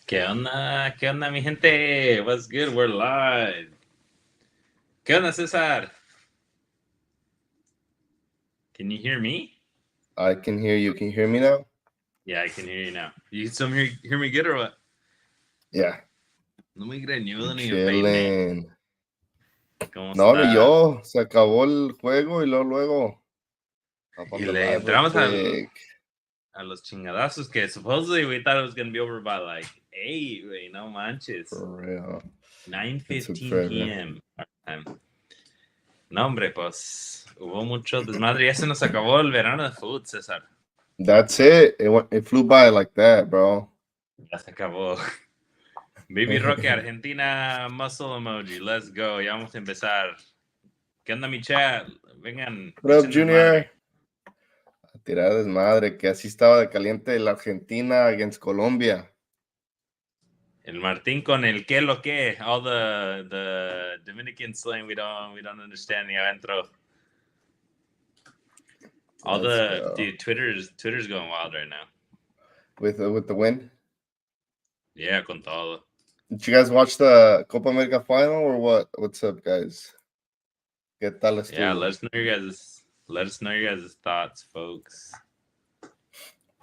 ¿Qué onda? ¿Qué onda, mi gente? What's good? We're live. ¿Qué onda, Cesar? Can you hear me? I can hear you. Can you hear me now? Yeah, I can hear you now. You still hear me good or what? Yeah, No me greñudo I'm ni me peiné. chilling. ¿Cómo No, ni está? yo. Se acabó el juego y luego up on Y the le live real entramos quick. a los chingadazos que supposedly we thought it was going to be over by like 8, güey. No manches. For real. It took 9:15 forever. p.m. our time. No, hombre, pues hubo mucho desmadre. Ya se nos acabó el verano de food, César. That's it. It flew by like that, bro. Ya se acabó. Baby Roque, Argentina, muscle emoji. Let's go. Ya vamos a empezar. ¿Qué onda, mi chat? Vengan, What up, echen Junior? desmadre. A tirar desmadre, que así estaba de caliente la Argentina against Colombia. El Martín con el qué lo que. All the Dominican slang we don't understand ni adentro. All Let's the go. dude, Twitter's going wild right now. With the win. Yeah, con todo. Did you guys watch the Copa America final or what? What's up, guys? ¿Qué tal Yeah, estuvo? let us know your guys' thoughts, folks.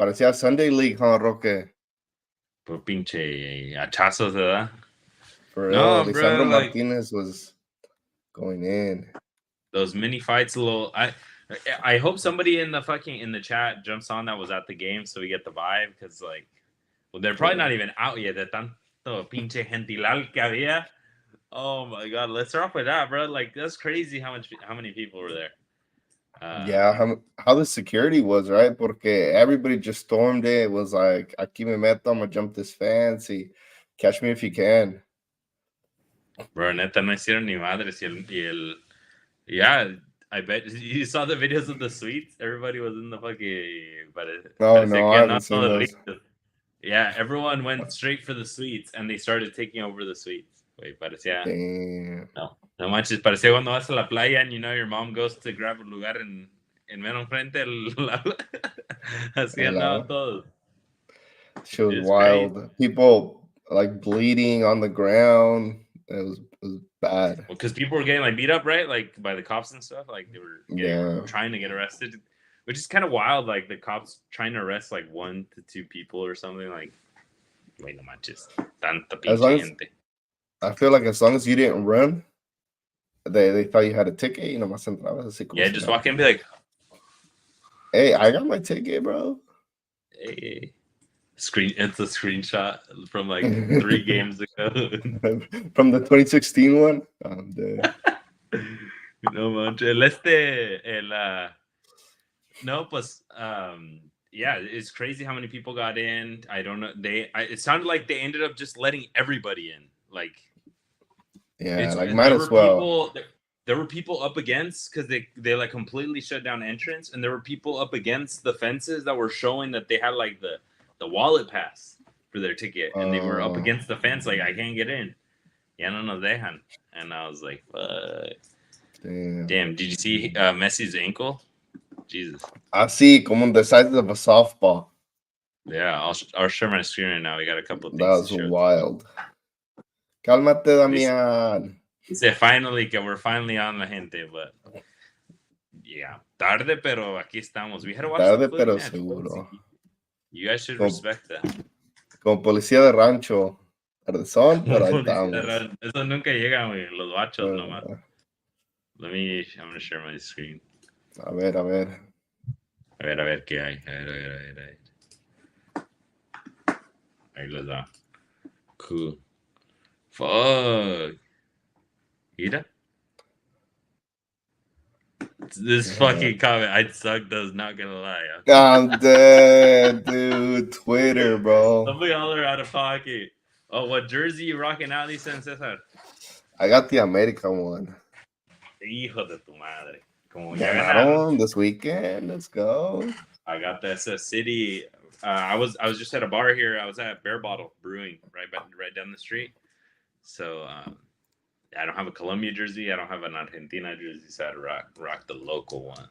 Parecía Sunday League, huh, Roque? Por pinche hachazos, ¿verdad? For real, No, bro, Lisandro like Martinez was going in. those mini fights a little. I hope somebody in the chat jumps on that was at the game so we get the vibe because like well they're probably not even out yet de tanto pinche gentilal que había. Oh my god, let's start off with that, bro. Like that's crazy how many people were there. Yeah, how the security was, right? Porque everybody just stormed it. It was like, aquí me meto, I'm gonna jump this fence. Catch me if you can. Bro, neta no hicieron ni madres yeah. I bet you saw the videos of the suites. Everybody was in the fucking, No, parecía no, que I andaban haven't seen todos those. listos. Yeah, everyone went straight for the suites and they started taking over the suites. Wait, parecía. Damn. No manches, parecía cuando vas a la playa and you know your mom goes to grab a lugar en menos frente. Así andaban todos. She was It's crazy. wild. People like bleeding on the ground. It was bad. Because people were getting like beat up, right? Like by the cops and stuff. Like they were Yeah. trying to get arrested, which is kind of wild. Like the cops trying to arrest like 1 to 2 people or something. Like, wait, no manches, tanta As pinche long as gente. I feel like as long as you didn't run, they thought you had a ticket, you know, más entrabas así como Yeah, si just nada. walk in and be like, Hey, I got my ticket, bro. hey. It's a screenshot from like 3 games ago. From the 2016 one. I'm dead. No manches. No, pues, yeah, it's crazy how many people got in. I don't know. It sounded like they ended up just letting everybody in. Like, Yeah, like might there as were well. there were people up against because they like completely shut down entrance, and there were people up against the fences that were showing that they had like the wallet pass for their ticket, and they were up against the fence like I can't get in. Ya no nos dejan, and I was like, fuck. Damn, did you see Messi's ankle? Jesus. Así como the size of a softball. Yeah, I'll share my screen right now. We got a couple of That things to was show. wild. Cálmate, Damián. Dice we're finally on la gente, but yeah, tarde, pero aquí estamos. We had to watch Tarde, the footy pero match. seguro. You guys should respect that. Como policía de rancho. Tardezón, pero ahí estamos. Eso nunca llega, güey. Los bachos nomás. I'm gonna share my screen. A ver. A ver qué hay. A ver. Ahí les da. Cool. Fuck. Mira. This fucking comment, I'd suck, does not gonna lie. I'm dead, dude. Twitter, bro. Some of y'all are out of pocket. Oh, what jersey you rocking out, Cesar? I got the America one. Hijo de tu madre. Como ya Ganaron this weekend. Let's go. I got the SS City. I was just at a bar here. I was at Bear Bottle Brewing right down the street. So I don't have a Colombia jersey. I don't have an Argentina jersey. So I had to rock the local one.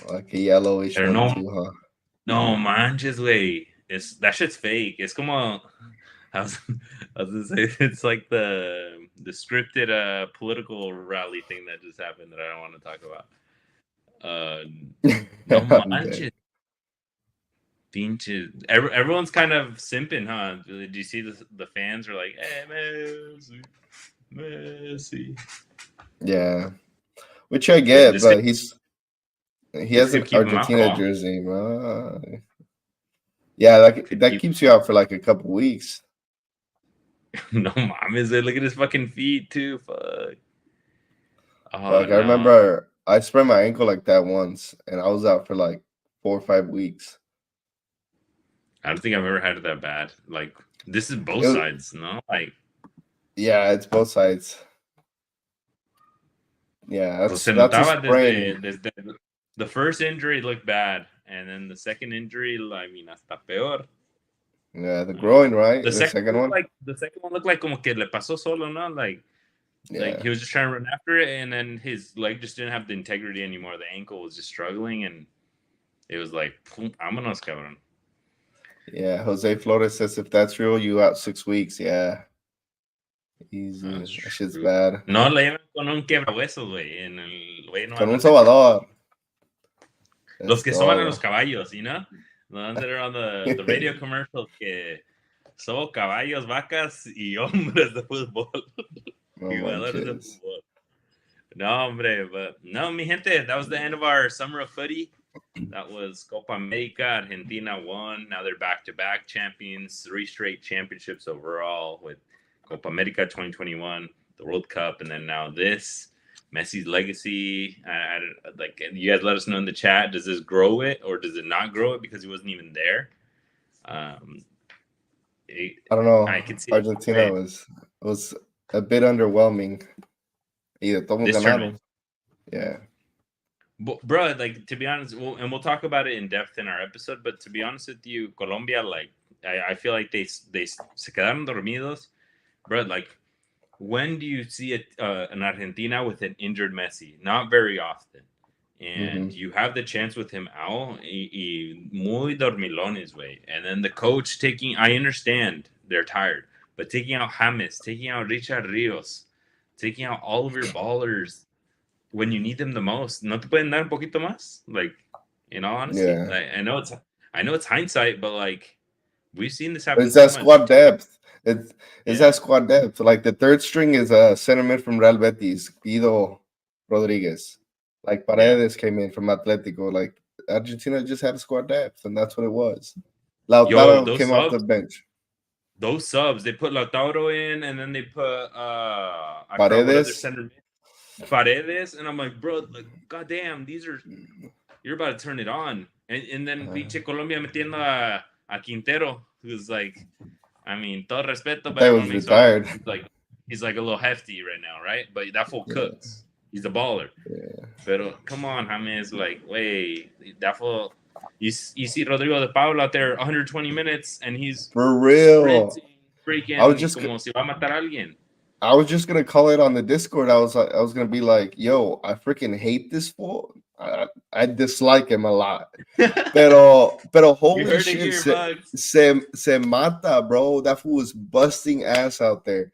Like a yellowish one no, too, huh? No manches, güey. That shit's fake. Es como I was, I was gonna say it's like the scripted political rally thing that just happened that I don't want to talk about. No manches, pinches. Everyone's kind of simping, huh? Did you see the fans are like, "Hey, Messi, Messi." Yeah, which I get, but he has an keep him out Argentina for jersey. Yeah, that keeps you out for like a couple weeks. No mames, look at his fucking feet too. Fuck. Oh, Like I remember I sprained my ankle like that once, and I was out for like 4 or 5 weeks. I don't think I've ever had it that bad. Like this is both sides, no? Like yeah, it's both sides. Yeah, that's a sprain. desde the first injury looked bad, and then the second injury, I mean, hasta peor. Yeah, the groin, right? The second one. The second one looked like como que le pasó solo, no? Like he was just trying to run after it, and then his leg just didn't have the integrity anymore. The ankle was just struggling, and it was like, vámonos, cabrón. Yeah, Jose Flores says if that's real, you out 6 weeks. Yeah. Easy. That shit's bad. No le llaman con un quebrahuesos, güey. Con un sobador. Los que soban a los caballos, you know? The ones that are on the radio commercials que sobo caballos, vacas y hombres de fútbol. Jugadores de fútbol. No, hombre, but no, mi gente, that was the end of our summer of footy. That was Copa America. Argentina won. Now they're back-to-back champions, 3 straight championships overall with Copa America 2021, the World Cup, and then now this. Messi's legacy. Like you guys let us know in the chat. Does this grow it or does it not grow it because he wasn't even there? I don't know. I could see Argentina was a bit underwhelming. Either todos yeah. But, bro, like to be honest, we'll talk about it in depth in our episode. But to be honest with you, Colombia, like I feel like they se quedaron dormidos, bro. Like when do you see an Argentina with an injured Messi? Not very often. And you have the chance with him out, y muy dormilones, way. And then the coach I understand they're tired, but taking out James, taking out Richard Rios, taking out all of your ballers when you need them the most. ¿No te pueden dar un poquito más? Like, in all honesty, like, I know it's hindsight, but like we've seen this happen. It's that squad depth. It's that squad depth. Like the third string is a center mid from Real Betis, Guido Rodriguez. Like Paredes came in from Atletico. Like Argentina just had a squad depth, and that's what it was. Lautaro came off the bench. Those subs, they put Lautaro in, and then they put Paredes. Paredes, and I'm like, bro, like, goddamn, you're about to turn it on. And then pinche Colombia metiendo a Quintero, who's like, I mean, todo respeto, but that was retired. He's like a little hefty right now, right? But that fool cooks. He's a baller. Yeah. But come on, James, like, wait, that fool. You see Rodrigo de Paula out there 120 minutes, and he's for real. Freaking, I was just como si va a matar a alguien. I was just gonna call it on the Discord. I was gonna be like, "Yo, I freaking hate this fool. I dislike him a lot." Pero holy shit, se mata, bro. That fool was busting ass out there.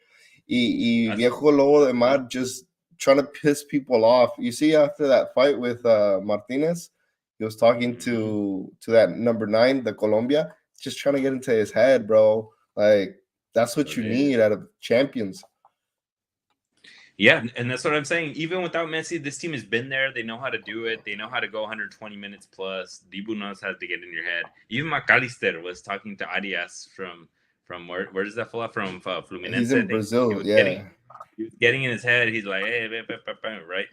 Y viejo lobo de mar just trying to piss people off. You see, after that fight with Martinez, he was talking to that number 9, the Colombia, just trying to get into his head, bro. Like that's what you need out of champions. Yeah, and that's what I'm saying. Even without Messi, this team has been there. They know how to do it. They know how to go 120 minutes plus. Dibu knows how to get in your head. Even McAllister was talking to Arias from where does that fall from? Fluminense. He's in Brazil. He was getting in his head. He's like, hey, right?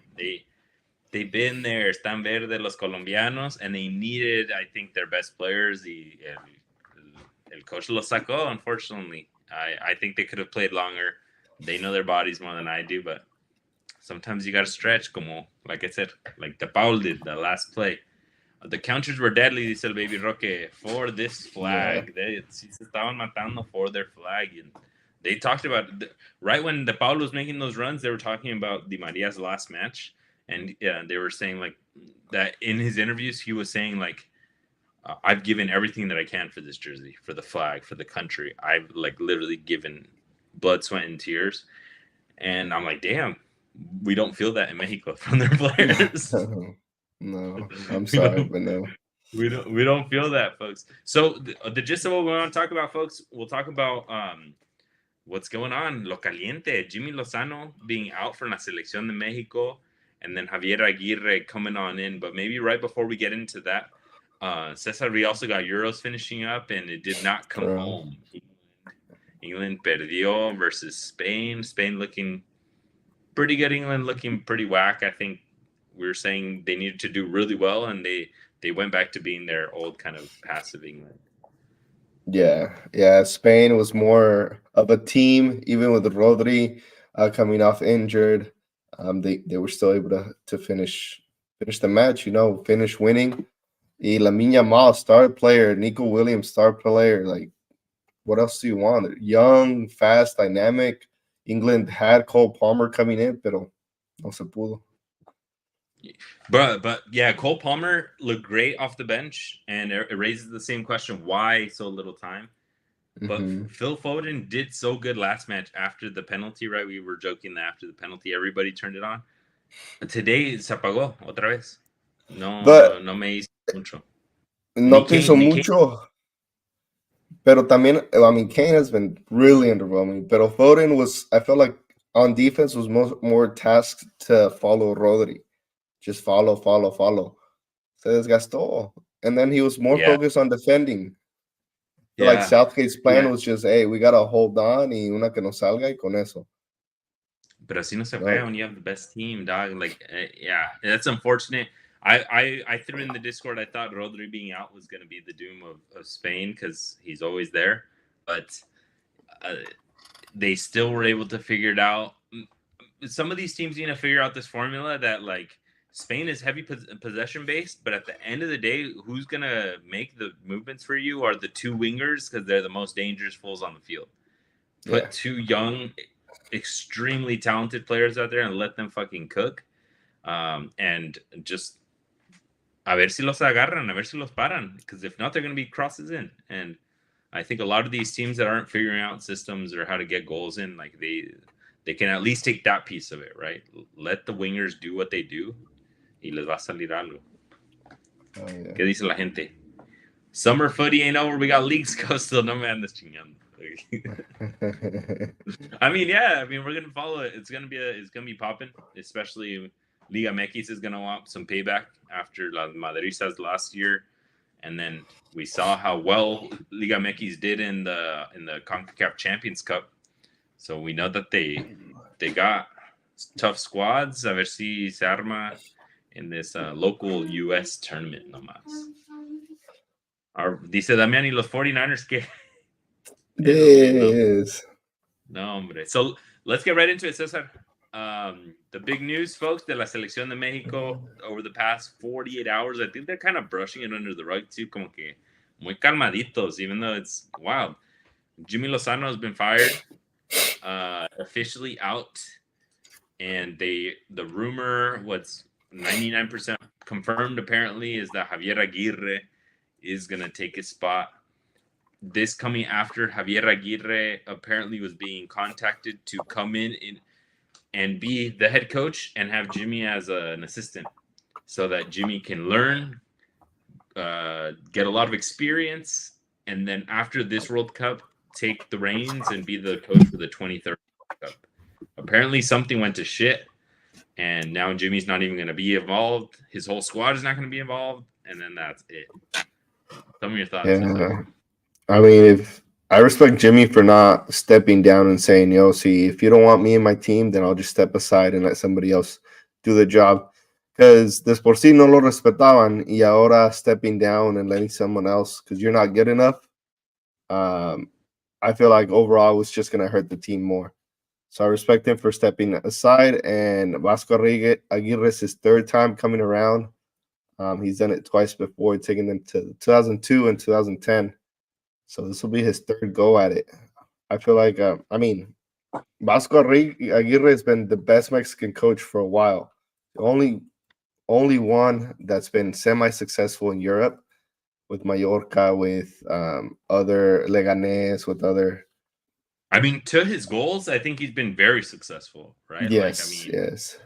They've been there. Están verde los colombianos, and they needed, I think, their best players. El coach los sacó, unfortunately. I think they could have played longer. They know their bodies more than I do, but sometimes you got to stretch, como, like I said, like the Paul did the last play. The counters were deadly, dice el Baby Roque, for this flag. They se estaban matando for their flag. And they talked about, right when the Paul was making those runs, they were talking about Di Maria's last match. And they were saying, like, that in his interviews, he was saying, like, I've given everything that I can for this jersey, for the flag, for the country. I've like literally given blood, sweat, and tears. And I'm like, damn, we don't feel that in Mexico from their players. No, I'm sorry, but no. We don't feel that, folks. So the gist of what we want to talk about, folks, we'll talk about what's going on. Lo caliente, Jimmy Lozano being out for la selección de Mexico, and then Javier Aguirre coming on in. But maybe right before we get into that, Cesar, we also got Euros finishing up, and it did not come home. England perdió versus Spain. Spain looking pretty good. England looking pretty whack. I think we were saying they needed to do really well, and they went back to being their old kind of passive England. Yeah. Spain was more of a team, even with Rodri coming off injured. They were still able to finish the match. Finish winning. Y Lamine Yamal, star player. Nico Williams, star player. Like, what else do you want? Young, fast, dynamic. England had Cole Palmer coming in, pero no se pudo. But yeah, Cole Palmer looked great off the bench, and it raises the same question: why so little time? But Phil Foden did so good last match after the penalty, right? We were joking that after the penalty, everybody turned it on. But today se apagó otra vez. No me hizo mucho. No te hizo mucho. Pero también, I mean, Kane has been really underwhelming. Pero Foden I felt like on defense was more tasked to follow Rodri. Just follow. Se desgastó. And then he was more focused on defending. Like Southgate's plan was just, hey, we got to hold on y una que nos salga y con eso. But así no se juega when you have the best team, dog. Like, that's unfortunate. I threw in the Discord, I thought Rodri being out was going to be the doom of Spain because he's always there. But they still were able to figure it out. Some of these teams need to figure out this formula that, like, Spain is heavy possession based, but at the end of the day, who's going to make the movements for you are the two wingers because they're the most dangerous fools on the field. Put two young, extremely talented players out there and let them fucking cook. And just a ver si los agarran, a ver si los paran, because if not, they're going to be crosses in. And I think a lot of these teams that aren't figuring out systems or how to get goals in, like they can at least take that piece of it, right? Let the wingers do what they do. Y les va a salir algo. ¿Qué dice la gente? Summer footy ain't over. We got leagues go still. No me andes chingando. I mean, we're gonna follow it. It's gonna be popping. Especially Liga MX is gonna want some payback after Las Madrisas last year, and then we saw how well Liga MX did in the CONCACAF Champions Cup. So we know that they got tough squads. A ver si se arma in this local U.S. tournament nomás. Dice Damián, y los 49ers que... Yes. No, hombre. So let's get right into it, Cesar. The big news, folks, de la selección de Mexico over the past 48 hours, I think they're kind of brushing it under the rug too, como que muy calmaditos, even though it's wild. Jimmy Lozano has been fired, officially out, and the rumor, what's 99% confirmed apparently, is that Javier Aguirre is going to take his spot. This coming after Javier Aguirre apparently was being contacted to come in and be the head coach and have Jimmy as an assistant so that Jimmy can learn, get a lot of experience, and then after this World Cup, take the reins and be the coach for the 2030 World Cup. Apparently something went to shit, and now Jimmy's not even going to be involved. His whole squad is not going to be involved, and then that's it. Tell me your thoughts. Yeah. I mean, if I respect Jimmy for not stepping down and saying, see, if you don't want me in my team, then I'll just step aside and let somebody else do the job. Because de por sí no lo respetaban, y ahora stepping down and letting someone else, because you're not good enough, I feel like overall it's just going to hurt the team more. So I respect him for stepping aside, and Vasco Aguirre is his third time coming around. He's done it twice before, taking them to 2002 and 2010. So this will be his third go at it. I feel like, Vasco Aguirre has been the best Mexican coach for a while. The only one that's been semi-successful in Europe. with Mallorca, with other Leganés, with other. I mean, to his goals, I think he's been very successful, right? Yes, like, I mean, yes.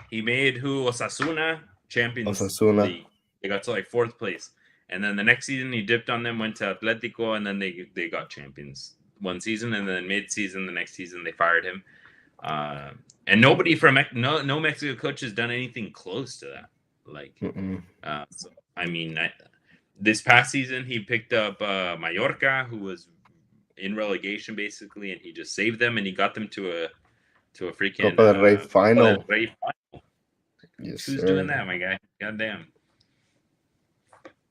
He made Osasuna Champions Osasuna. League. They got to like 4th place, and then the next season he dipped on them, went to Atletico, and then they got champions one season, and then mid-season the next season they fired him. And nobody from no Mexico coach has done anything close to that. Like, so, I mean, this past season he picked up Mallorca, who was in relegation basically, and he just saved them and he got them to a freaking Copa del Rey final. Yes, who's doing that, my guy? Goddamn.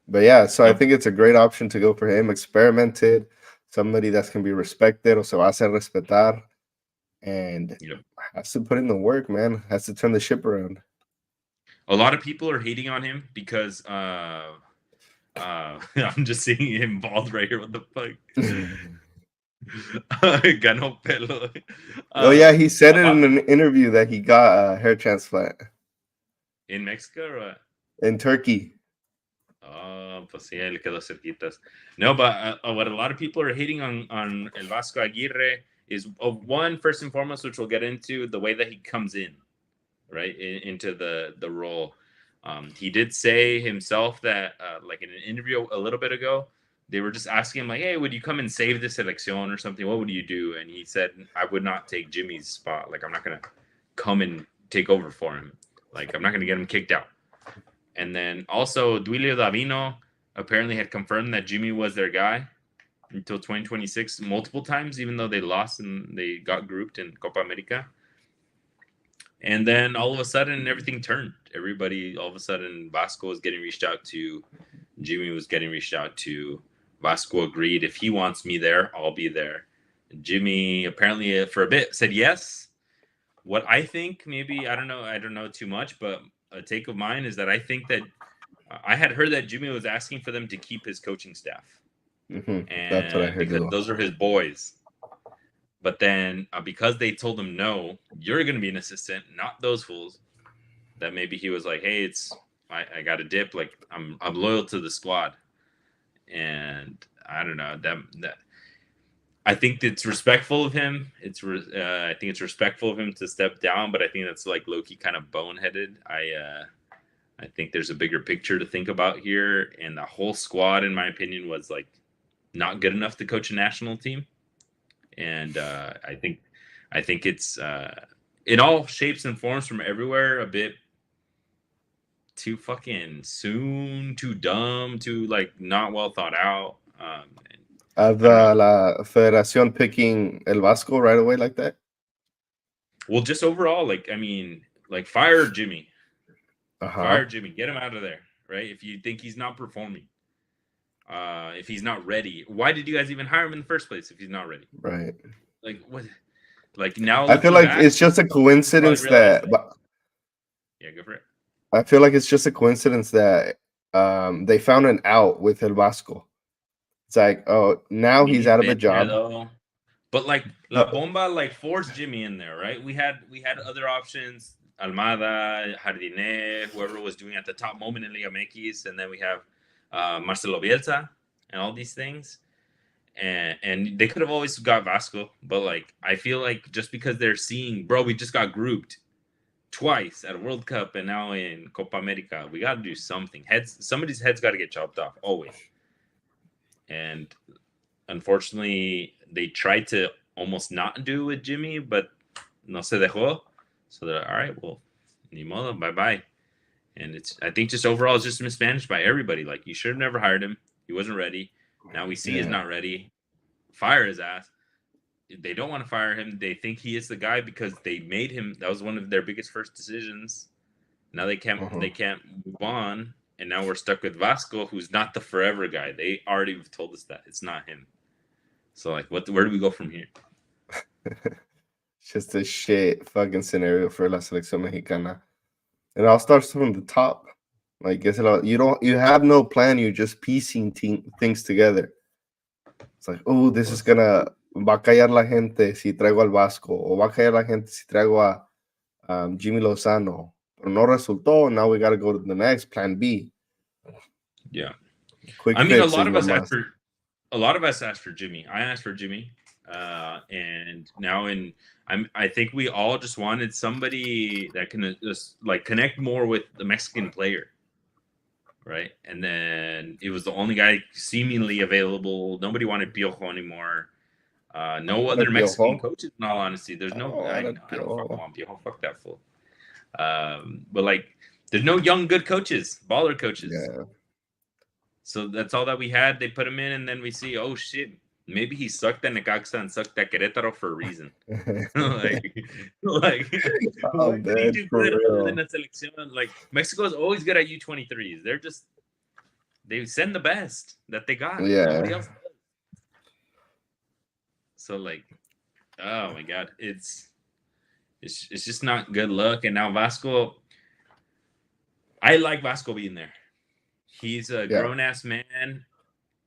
But yeah, so I think it's a great option to go for him. Experimented, somebody that's can be respected, o se va a hacer respetar, and has to put in the work, man. Has to turn the ship around. A lot of people are hating on him because I'm just seeing him bald right here. What the fuck? Ganó pelo. Oh yeah, he said it in an interview that he got a hair transplant in Mexico or what? In Turkey. Oh, pues sí, le quedó cerquitas. No, but what a lot of people are hating on El Vasco Aguirre is one, first and foremost, which we'll get into, the way that he comes in, right, into the role. He did say himself that, like in an interview a little bit ago, they were just asking him, like, hey, would you come and save the selección or something? What would you do? And he said, I would not take Jimmy's spot. Like, I'm not going to come and take over for him. Like, I'm not going to get him kicked out. And then also, Duilio Davino apparently had confirmed that Jimmy was their guy until 2026 multiple times, even though they lost and they got grouped in Copa America. And then all of a sudden, everything turned. Everybody, all of a sudden, Vasco was getting reached out to. Jimmy was getting reached out to. Vasco agreed, if he wants me there, I'll be there. Jimmy apparently for a bit said yes. What I think, maybe, I don't know too much, but a take of mine is that I think that I had heard that Jimmy was asking for them to keep his coaching staff. And that's what I heard. Because those are his boys. But then because they told him, no, you're going to be an assistant, not those fools, that maybe he was like, hey, I got a dip. Like, I'm loyal to the squad. And I don't know, that I think it's respectful of him. I think it's respectful of him to step down, but I think that's like low-key kind of boneheaded. I think there's a bigger picture to think about here, and the whole squad, in my opinion, was like not good enough to coach a national team. And I think it's in all shapes and forms from everywhere a bit too fucking soon, too dumb, too like not well thought out. La Federación picking El Vasco right away like that? Well, just overall, like, I mean, like, fire Jimmy. Fire Jimmy. Get him out of there, right? If you think he's not performing, if he's not ready, why did you guys even hire him in the first place if he's not ready? Right. Like, what? Like, now I feel like it's just a coincidence that. Yeah, go for it. I feel like it's just a coincidence that they found an out with El Vasco. It's like, oh, now he's out of a job. But like La Bomba like forced Jimmy in there, right? We had other options, Almada, Jardine, whoever was doing at the top moment in Liga MX, and then we have Marcelo Bielsa and all these things. And they could have always got Vasco, but like I feel like just because they're seeing, bro, we just got grouped twice at a World Cup and now in Copa America, we got to do something. Somebody's head's got to get chopped off always. And unfortunately, they tried to almost not do it with Jimmy, but no se dejó. So they're all right. Well, ni modo, bye bye. And I think just overall, it's just mismanaged by everybody. Like, you should have never hired him. He wasn't ready. Now we see he's not ready. Fire his ass. They don't want to fire him. They think he is the guy because they made him. That was one of their biggest first decisions. Now they can't move on. And now we're stuck with Vasco, who's not the forever guy. They already told us that it's not him. So like, where do we go from here? Just a shit fucking scenario for la selección mexicana. It all starts from the top. Like, you have no plan. You're just piecing things together. It's like, oh, this is gonna va a callar la gente si traigo al Vasco, o va a callar la gente si traigo a Jimmy Lozano. Pero no resultó. Now we gotta go to the next plan B. Yeah. Quick I mean, fixes, a lot of us asked for Jimmy. I asked for Jimmy, and now I think we all just wanted somebody that can just like connect more with the Mexican player, right? And then it was the only guy seemingly available. Nobody wanted Piojo anymore. No other Mexican coaches, in all honesty. There's no. I don't fucking want Piojo. Fuck that fool. But like, there's no young good coaches, baller coaches. Yeah. So that's all that we had. They put him in, and then we see, oh shit, maybe he sucked at Necaxa and sucked at Querétaro for a reason. like oh, did he do good other than a selección? Like, Mexico is always good at U23s. They send the best that they got. Yeah. Nobody else does. So like, oh my god, it's just not good luck. And now Vasco, I like Vasco being there. He's a grown-ass man,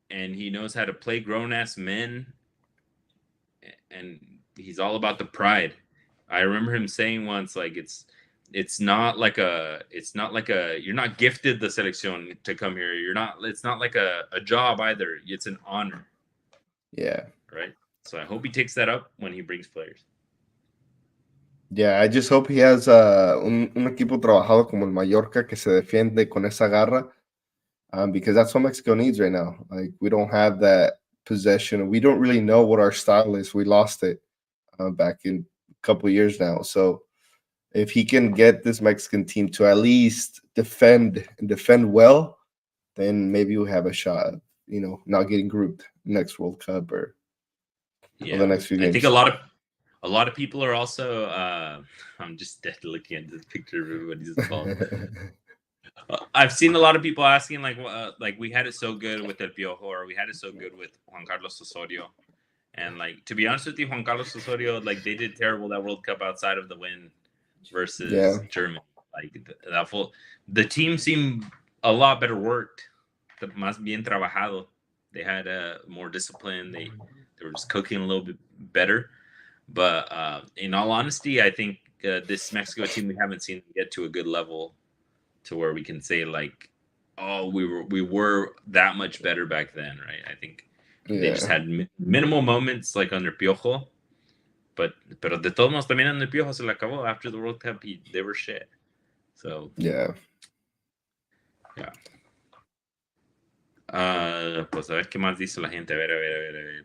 and he knows how to play grown-ass men, and he's all about the pride. I remember him saying once, like, it's not like a you're not gifted the selección to come here. It's not like a job either. It's an honor. Yeah. Right? So I hope he takes that up when he brings players. Yeah, I just hope he has un equipo trabajado como el Mallorca que se defiende con esa garra. Because that's what Mexico needs right now. Like, we don't have that possession. We don't really know what our style is. We lost it back in a couple of years now. So if he can get this Mexican team to at least defend well, then maybe we have a shot of, not getting grouped next World Cup or the next few games. I think a lot of people are also I'm just dead looking at this picture of everybody's involved. I've seen a lot of people asking, like we had it so good with El Piojo, or we had it so good with Juan Carlos Osorio. And, like, to be honest with you, Juan Carlos Osorio, like, they did terrible that World Cup outside of the win versus Germany. Like, the team seemed a lot better worked, más bien trabajado. They had more discipline. They were just cooking a little bit better. But in all honesty, I think this Mexico team, we haven't seen them get to a good level to where we can say, like, oh, we were that much better back then, right? I think they just had minimal moments, like, under Piojo. Pero de todos modos, también under Piojo se le acabó. After the World Cup, they were shit. So, yeah. Pues a ver qué más dice la gente. A ver.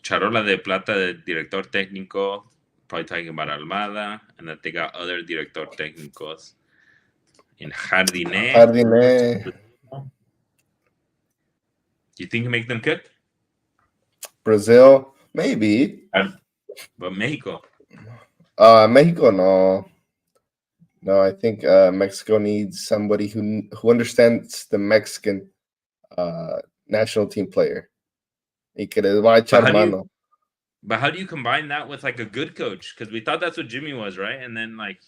Charola de plata de director técnico, probably talking about Almada, and that they got other director técnicos in Jardiné. Do you think you make them cook? Brazil, maybe. But Mexico? Mexico, no. No, I think Mexico needs somebody who understands the Mexican national team player. Y que les va a echar mano. But how do you combine that with, like, a good coach? Because we thought that's what Jimmy was, right? And then, like,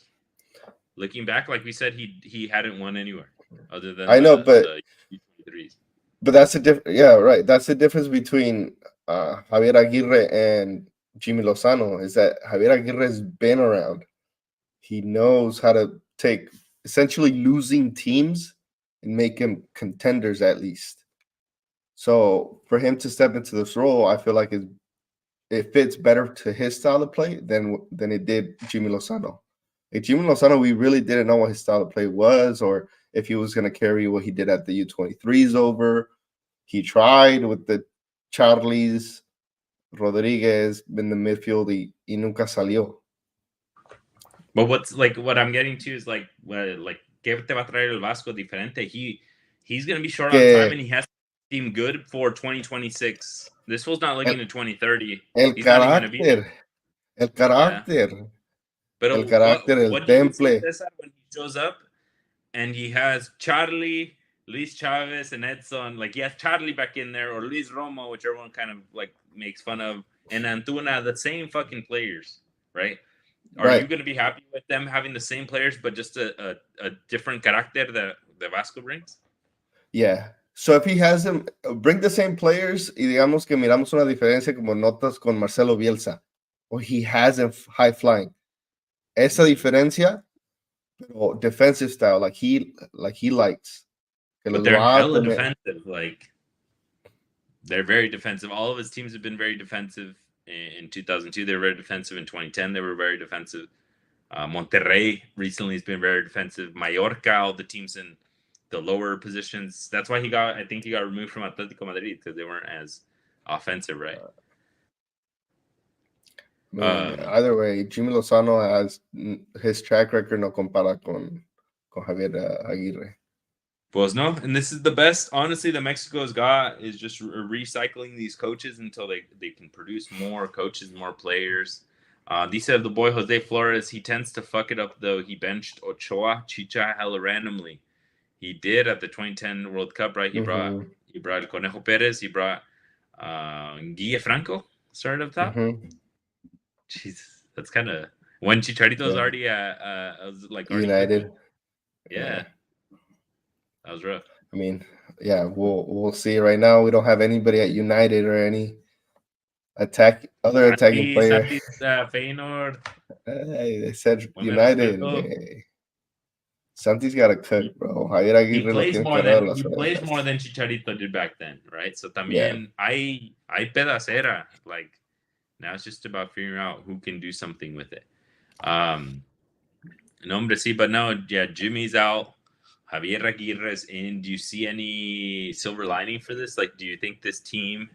looking back, like we said, he hadn't won anywhere other than the U23s. But that's the difference. Yeah, right. That's the difference between Javier Aguirre and Jimmy Lozano, is that Javier Aguirre has been around. He knows how to take essentially losing teams and make them contenders at least. So for him to step into this role, I feel like it fits better to his style of play than it did Jimmy Lozano. Like, Jimmy Lozano, we really didn't know what his style of play was, or if he was going to carry what he did at the U23s over. He tried with the Charlies, Rodriguez in the midfield, y nunca salió. But what I'm getting to is, like, ¿qué te va a traer el Vasco diferente? He's going to be short on time, and he has to team good for 2026. This fool's not looking to 2030. El carácter. El carácter. Yeah. Pero el carácter, what el temple. When he shows up and he has Charlie, Luis Chavez, and Edson, like, he has Charlie back in there, or Luis Romo, which everyone kind of, like, makes fun of, and Antuna, the same fucking players, right? Are you going to be happy with them having the same players, but just a different carácter that Vasco brings? Yeah. So if he has them, bring the same players, y digamos que miramos una diferencia como notas con Marcelo Bielsa, or he has them high flying. Esa diferencia, pero defensive style, like he likes. But they're hella defensive. Like, they're very defensive. All of his teams have been very defensive. In 2002, they were very defensive. In 2010, they were very defensive. Monterrey recently has been very defensive. Mallorca, all the teams in the lower positions. That's why I think he got removed from Atletico Madrid, because they weren't as offensive, right? Either way, Jimmy Lozano has his track record no compara con Javier Aguirre. Pues no, and this is the best, honestly, that Mexico's got, is just recycling these coaches until they can produce more coaches, more players. These have the boy Jose Flores. He tends to fuck it up, though. He benched Ochoa, Chicha hella randomly. He did at the 2010 World Cup, right? He brought El Conejo Perez. He brought Guille Franco, started up top. Jesus, that's kind of when Chicharito's already United. Yeah. That was rough. I mean, yeah, we'll see. Right now, we don't have anybody at United or any attacking player. Feyenoord. Hey, they said United. Hey. Santi's got to cook, bro. Javier Aguirre he plays more than Chicharito did back then, right? So también hay pedacera. Like, now it's just about figuring out who can do something with it. No, hombre, sí, but no, yeah, Jimmy's out. Javier Aguirre's in. Do you see any silver lining for this? Like, do you think this team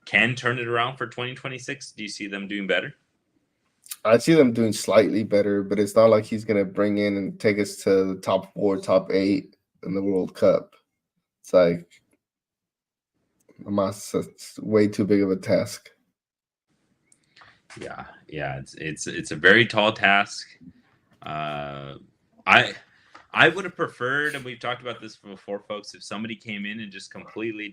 can turn it around for 2026? Do you see them doing better? I see them doing slightly better, but it's not like he's going to bring in and take us to the top 4, top 8 in the World Cup. It's like, it's way too big of a task. Yeah, it's a very tall task. I would have preferred, and we've talked about this before, folks, if somebody came in and just completely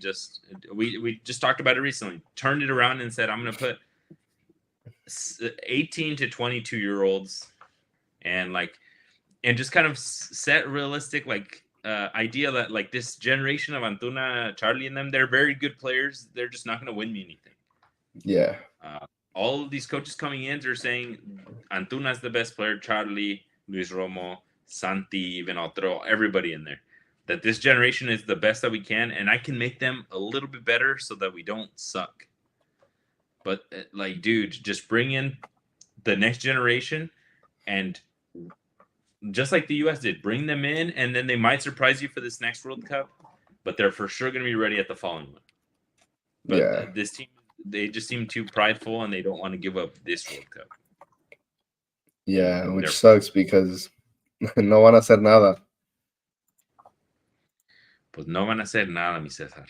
we just talked about it recently, turned it around and said, I'm going to put 18 to 22-year-olds and just kind of set realistic idea that like this generation of Antuna, Charlie, and them, they're very good players. They're just not going to win me anything. Yeah. All of these coaches coming in are saying Antuna's the best player, Charlie, Luis Romo, Santi, even Otro, everybody in there, that this generation is the best that we can, and I can make them a little bit better so that we don't suck. But like, dude, just bring in the next generation, and just like the U.S. did, bring them in, and then they might surprise you for this next World Cup, but they're for sure going to be ready at the following one. But this team, they just seem too prideful, and they don't want to give up this World Cup. Yeah, which sucks because no van a hacer nada. Pues no van a hacer nada, mi César.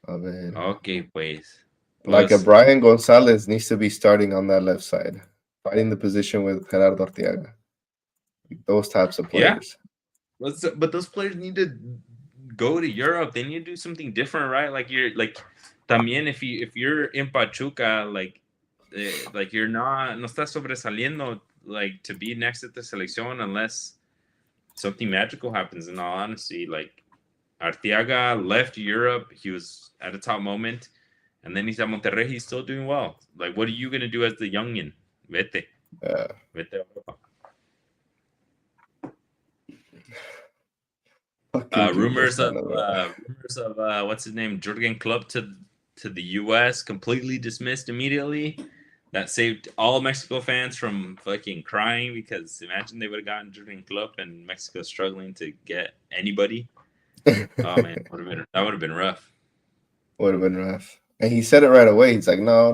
A ver. Okay, pues. Like a Brian Gonzalez needs to be starting on that left side, fighting the position with Gerardo Arteaga. Those types of players. Yeah. But those players need to go to Europe. They need to do something different, right? Like también if you're in Pachuca, like you're no estás sobresaliendo like to be next at the selección unless something magical happens. In all honesty, like Arteaga left Europe, he was at a top moment, and then he's at Monterrey. He's still doing well. Like, what are you gonna do as the youngin? Vete. Vete. Rumors of what's his name, Jurgen Klopp to the U.S. completely dismissed immediately. That saved all Mexico fans from fucking crying, because imagine they would have gotten Jurgen Klopp and Mexico struggling to get anybody. Oh man, that would have been rough. Would have been rough. And he said it right away. He's like, no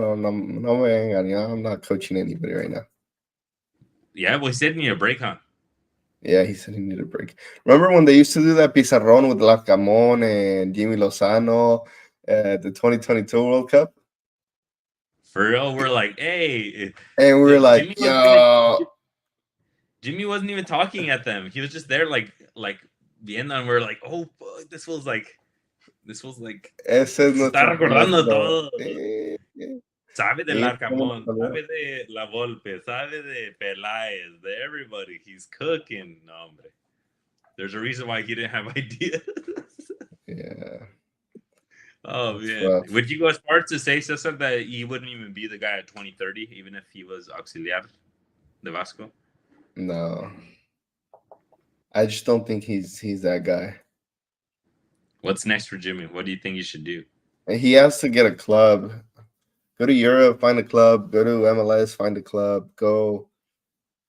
way, I'm not coaching anybody right now. Yeah, well, he said he needed a break, huh? Yeah, he said he needed a break. Remember when they used to do that pizarrón with Larcamón and Jimmy Lozano at the 2022 World Cup? For real, we're like, hey. And we were like, yo. Jimmy wasn't even talking at them. He was just there like viendo, and we're like, oh, fuck, this feels like. Ese es está recordando todo. Yeah. Sabe de Larcamón, sabe de La Volpe, sabe de Peláez, de everybody. He's cooking. No, hombre. There's a reason why he didn't have ideas. Yeah. Oh, man. Rough. Would you go as far as to say, Cesar, that he wouldn't even be the guy at 2030, even if he was auxiliar de Vasco? No. I just don't think he's that guy. What's next for Jimmy? What do you think you should do? He has to get a club. Go to Europe, find a club. Go to MLS, find a club. Go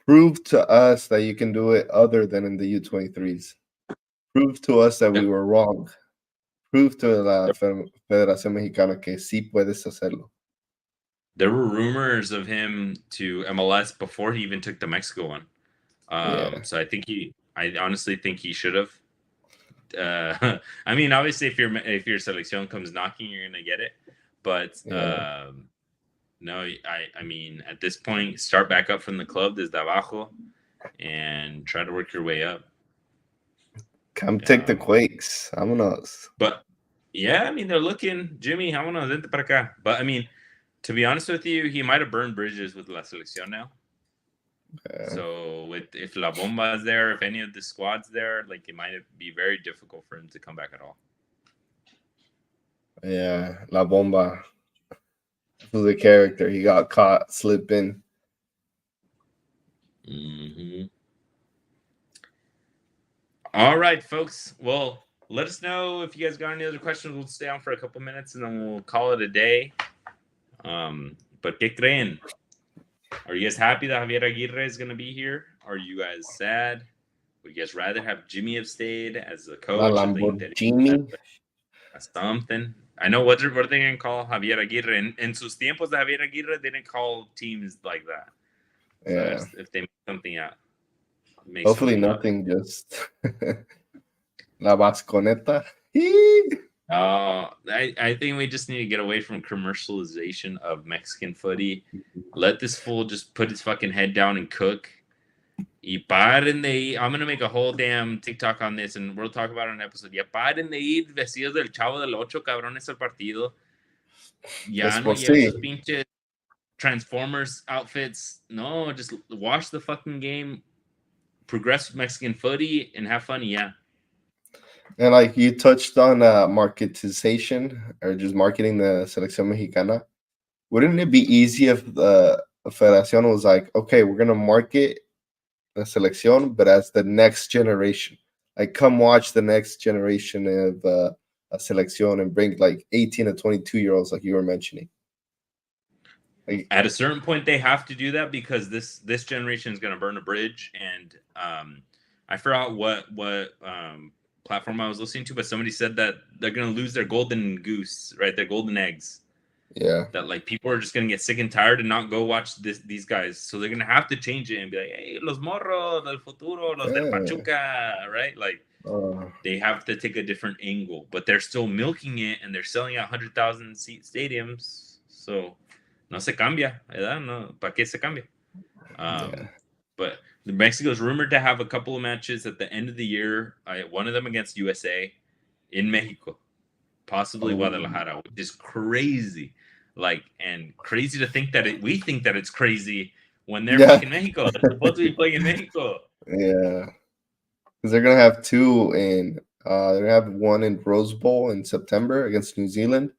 prove to us that you can do it other than in the U23s. Prove to us that we were wrong. Prove to la Federación Mexicana que sí puedes hacerlo. There were rumors of him to MLS before he even took the Mexico one. So I honestly think he should have. I mean, obviously, if your selección comes knocking, you're gonna get it. But no, I mean, at this point, start back up from the club desde abajo and try to work your way up. Come take the Quakes. Vámonos. But yeah, I mean, they're looking, Jimmy, vámonos, vente para acá. But I mean, to be honest with you, he might have burned bridges with La Selección now. So if La Bomba is there, if any of the squad's there, like it might be very difficult for him to come back at all. Yeah, La Bomba was a character. He got caught slipping. All right, folks. Well, let us know if you guys got any other questions. We'll stay on for a couple minutes and then we'll call it a day. But ¿qué creen? Are you guys happy that Javier Aguirre is going to be here? Are you guys sad? Would you guys rather have Jimmy have stayed as the coach? Jimmy? Something. I know what they're going to call Javier Aguirre. In sus tiempos de Javier Aguirre, they didn't call teams like that. Yeah. So if they make something out. Hopefully nothing, just La Vasconeta. I think we just need to get away from commercialization of Mexican footy. Let this fool just put his fucking head down and cook. Y paren de ir. I'm going to make a whole damn TikTok on this and we'll talk about it in an episode. Ya paren de ir vestidos del Chavo del Ocho, cabrones, al partido. Ya no lleven sus pinches Transformers outfits. No, just watch the fucking game, progress Mexican footy, and have fun. Yeah. And like you touched on marketization or just marketing the Selección Mexicana. Wouldn't it be easy if the Federación was like, okay, we're going to market the Selección, but as the next generation? Like, come watch the next generation of a Selección and bring like 18 to 22-year-olds like you were mentioning. Like, at a certain point, they have to do that because this generation is going to burn a bridge. And I forgot what platform I was listening to, but somebody said that they're going to lose their golden goose, right? Their golden eggs. Yeah. That like people are just going to get sick and tired and not go watch these guys. So they're going to have to change it and be like, hey, los morros del futuro, los del Pachuca, right? Like they have to take a different angle, but they're still milking it and they're selling out 100,000 seat stadiums. So no se cambia, ¿verdad? No, ¿para qué se cambia? But Mexico is rumored to have a couple of matches at the end of the year. One of them against USA in Mexico, possibly Guadalajara, which is crazy. Like, and crazy to think that we think that it's crazy when they're fucking Mexico. They're supposed to be playing in Mexico. Yeah, because they're gonna have two in. They're gonna have one in Rose Bowl in September against New Zealand,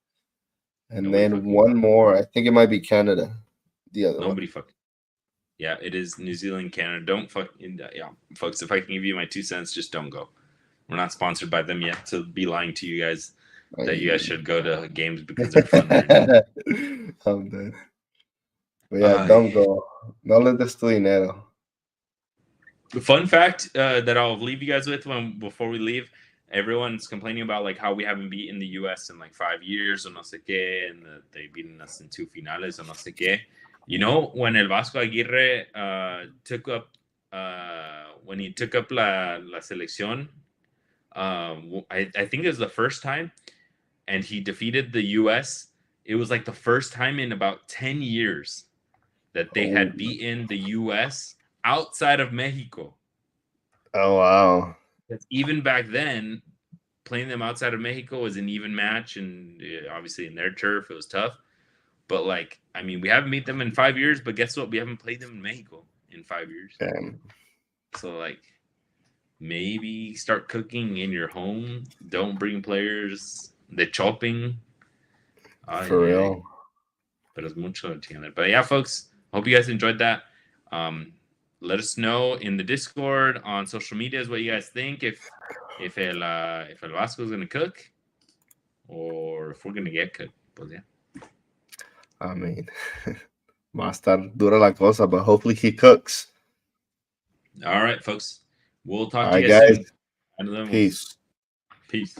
and then one more. I think it might be Canada. The other nobody fucking. Yeah, it is New Zealand, Canada. Don't fucking folks. If I can give you my 2 cents, just don't go. We're not sponsored by them yet to be lying to you guys that you guys should go to games because they're fun. I'm dead. But yeah, don't go. No le des tu dinero. The fun fact that I'll leave you guys with before we leave, everyone's complaining about like how we haven't beaten the U.S. in like 5 years or no sé qué, and they've beaten us in 2 finales or no sé qué. You know, when El Vasco Aguirre took up la selección, I think it was the first time, and he defeated the U.S. It was like the first time in about 10 years that they had beaten the U.S. outside of Mexico. Oh, wow. Even back then, playing them outside of Mexico was an even match, and obviously in their turf, it was tough. But, like, I mean, we haven't beat them in 5 years, but guess what? We haven't played them in Mexico in 5 years. Damn. So, like, maybe start cooking in your home. Don't bring players. The chopping. For real. Pero es mucho. But, yeah, folks, hope you guys enjoyed that. let us know in the Discord, on social medias, what you guys think. If El Vasco is gonna cook, or if we're gonna get cooked. Pues yeah. I mean, va a estar dura la cosa, but hopefully he cooks. All right, folks. We'll talk to you guys soon. Peace. Peace.